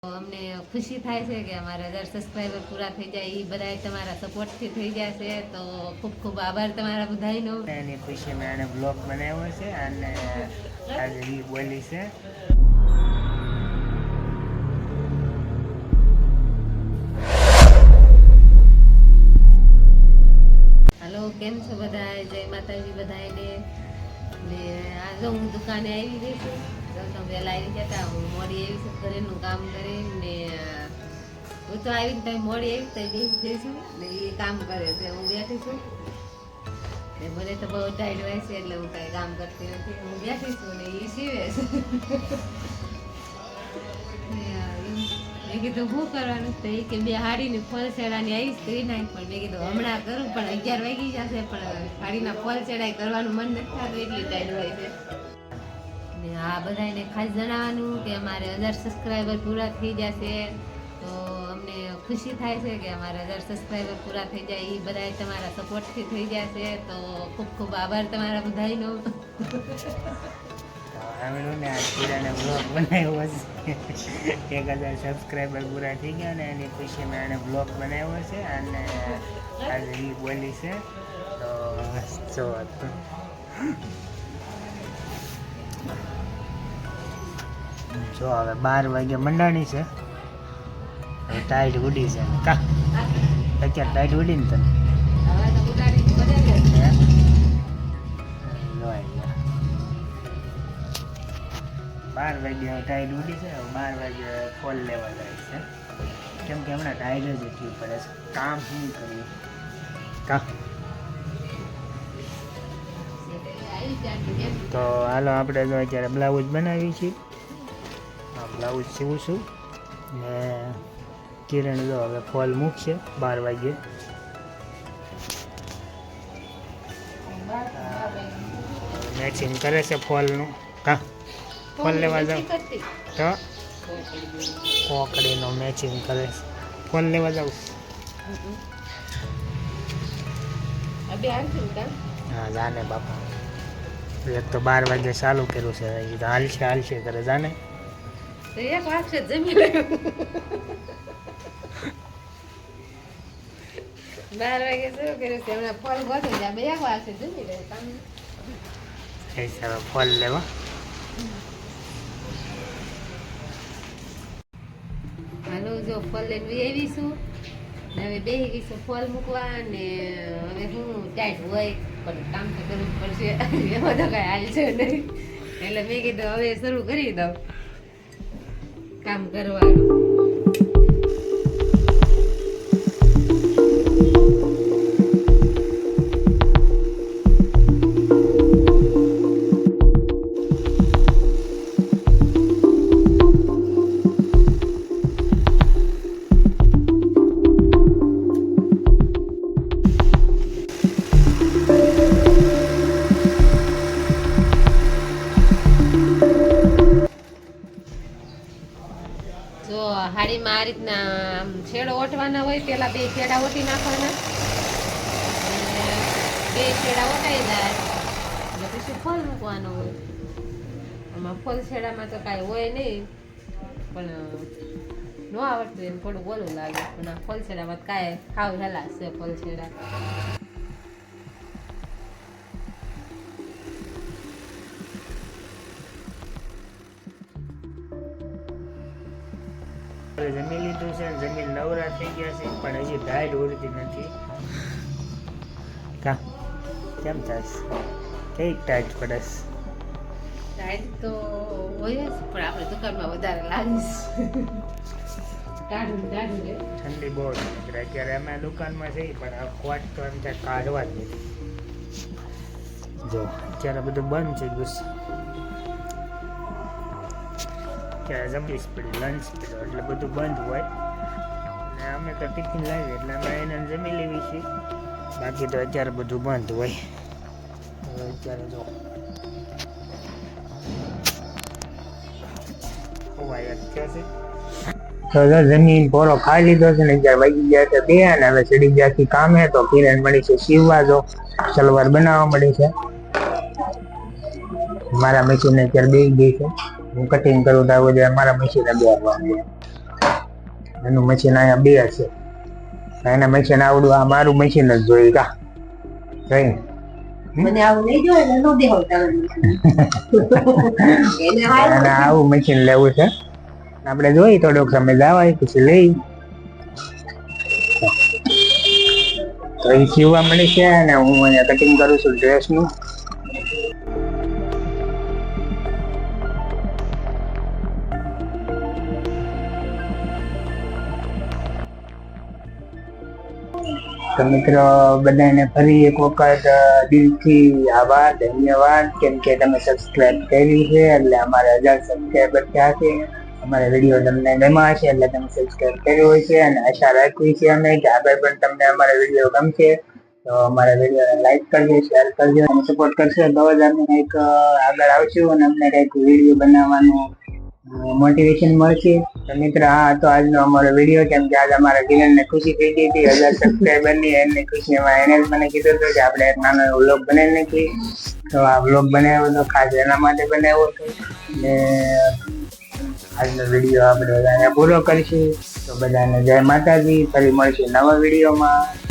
અમને ખુશી થાય છે કે અમારા 1000 સબસ્ક્રાઈબર પૂરા થઈ જાય એ બધા તમારા સપોર્ટથી થઈ જશે તો ખૂબ ખૂબ આભાર તમારા બધાનો એની ખુશીમાં એને બ્લોગ બનાવ્યો છે અને આજે ઈ બોલી છે. હાલો, કેમ છો બધા? જય માતાજી બધાને. ને આજે હું દુકાને આવી ગઈ છું. તમે વહેલા આવી જતા, હું મોડી આવી છું ઘરેનું કામ કરીને. હું તો આવી તમે મોડી આવી તો બેસી જઈશું ને એ કામ કરે છે, હું બેઠી છું. મને તો બહુ ટાઈટ હોય છે એટલે હું કાંઈ કામ કરતી નથી, હું બેઠી છું ને એ સીવે છે. મેં કીધું શું કરવાનું તો એ કે બે હાડીની ફોલ છેડાની આવીશ કરી નાખ, પણ મેં કીધું હમણાં કરું પણ 11 વાગી જશે, પણ હાડીના ફોલ છેડાઈ કરવાનું મન નથી થતું એટલી ટાઈટ હોય છે. ને આ બધાને ખાસ જણાવવાનું કે અમારે 1000 સબસ્ક્રાઈબર પૂરા થઈ જશે તો અમને ખુશી થાય છે કે અમારા 1000 સબસ્ક્રાઈબર પૂરા થઈ જાય એ બધા તમારા સપોર્ટથી થઈ જશે તો ખૂબ ખૂબ આભાર તમારા બધાનો. ને આ કીરાને બ્લોગ બનાવ્યો છે. 1000 સબસ્ક્રાઈબર પૂરા થઈ ગયા ને એની ખુશીમાં એને બ્લોગ બનાવ્યો છે અને આજે ઈ બોલી છે તો જો જો હવે 12 વાગે મંડાણી છે, ટાઈટ ઉડી છે કા અત્યારે ટાઈટ ઉડી ને તને 12 વાગે ટાઈટ ઉડી છે. 12 વાગે ફોલ લેવા જાય છે કેમ કે હમણાં ટાઈટ જ એટલી પડે છે, કામ શું કરવું કા. તો હાલો આપણે તો અત્યારે બ્લાઉઝ બનાવી છીએ, બ્લાઉઝ સીવું છું ને કિરણ જો હવે ફોલ મૂકશે 12 વાગે. મેચિંગ કરે છે ફોલનું કા ફોલ લેવા જાવ તો કોકડીનો મેચિંગ કરે છે, ફોલ લેવા જાવ. હા જાને બાપા, એક તો 12 વાગે ચાલુ કર્યું છે, એ તો હાલશે કરે જાને. એક વાગશે જમી લેવું. 12 વાગે શરૂ કર્યું છે, હમણાં ફોલ ગોતું જાય, 1 વાગશે જમી લેવું. ફોલ લેવા હાલો, જો ફોલ લઈને આવીશું ને હવે બેસી ગઈશું ફોલ મૂકવા ને હવે હું ટાઈટ હોય પણ કામ તો કરવું પડશે, એમાં તો કાંઈ હાલ છે નહીં એટલે મેં કીધું હવે શરૂ કરી દઉં કામ કરવાનું. જો હાડીમાં આ રીતના છેડો ઓટવાના હોય, પેલા 2 છેડા ઓટી નાખવાના, 2 છેડા ઓટાઈ જાય એટલે પછી ફોલ મૂકવાનો હોય. આમાં ફોલ છેડામાં તો કાંઈ હોય નહીં, પણ ન આવડતું એને થોડું બોલું લાગે, પણ આ ફોલ છેડામાં કાંઈ ખાવ હેલા છે ફોલ છેડા. જમી લીધું છે, જમીન નવરા થઈ ગયા છે પણ હજી ટાઈટ ઉડતી નથી કા. કેમ થાય કઈ ટાઈટ પડે? ટાઈટ તો હોય જ પણ આપણે દુકાનમાં વધારે લાગીશ. ઠંડી બહુ છે અત્યારે અમે દુકાનમાં જઈએ પણ આ કોટ તો એમ ત્યાં કાઢવા જ નથી. જો અત્યારે બધું બંધ થઈ ગયું છે, ત્યારે જમીશ પડી લંચ પીડો એટલે બધું બંધ હોય ને અમે તો ટિફિન લાવીએ એટલે અમે એને જમી લેવી છીએ, બાકી તો અત્યારે બધું બંધ હોય. હવે અત્યારે જો જમીન પોરો ખાઈ લીધો છે ને 11 વાગી ગયા છે 2 અને હવે ચડી ગયા છે કામે. તો કિરણ મળી છે સીવવા, જો સલવાર બનાવવા મળી છે. મારા મશીન અત્યારે બેસી ગઈ છે, હું કટિંગ કરું તો મારા મશીને બેસવા. એનું મશીન અહીંયા બે છે. એના મશીન આવડું આ મારું મશીન જ જોઈ કા જોઈ મને આવું નહીં જોઈએ ને નો દેખાવતા એને અને આવું મશીન લેવું છે. આપણે જોઈ થોડોક સમય જવાય પછી લઈ તો એ સીવવા મળી છે અને હું અહીંયા કટિંગ કરું છું ડ્રેસનું. તો મિત્રો બધાને ફરી એક વખત દિલથી આભાર, ધન્યવાદ, કેમ કે તમે સબસ્ક્રાઇબ કરી છે એટલે અમારે 1000 સબસ્ક્રાઇબર થયા છે. અમારા વિડીયો તમને ગમ્યા છે એટલે તમે સબસ્ક્રાઇબ કર્યો હોય છે અને આશા રાખવી છે અમે કે આગળ પણ તમને અમારા વિડીયો ગમશે. તો અમારા વિડીયોને લાઈક કરજો, શેર કરજો અને સપોર્ટ કરશો તો જ અમે કંઈક આગળ આવશું અને અમને કંઈક વિડીયો બનાવવાનું મોટિવેશન મળશે. તો મિત્ર આ હતો આજનો અમારો વિડીયો, કેમ કે આજે અમારા કિરણને ખુશી થઈ ગઈ હતી 1000 સબસ્ક્રાઈબરની. એની ખુશીમાં એને જ મને કીધું હતું કે આપણે એક નાનો વ્લોગ બનાવી નાખીએ. તો આ વ્લોગ બનાવ્યો તો ખાસ એના માટે બનાવ્યો હતો ને આજનો વિડીયો આપણે બધાને પૂરો કરીશું. તો બધાને જય માતાજી, ફરી મળશું નવા વિડીયોમાં.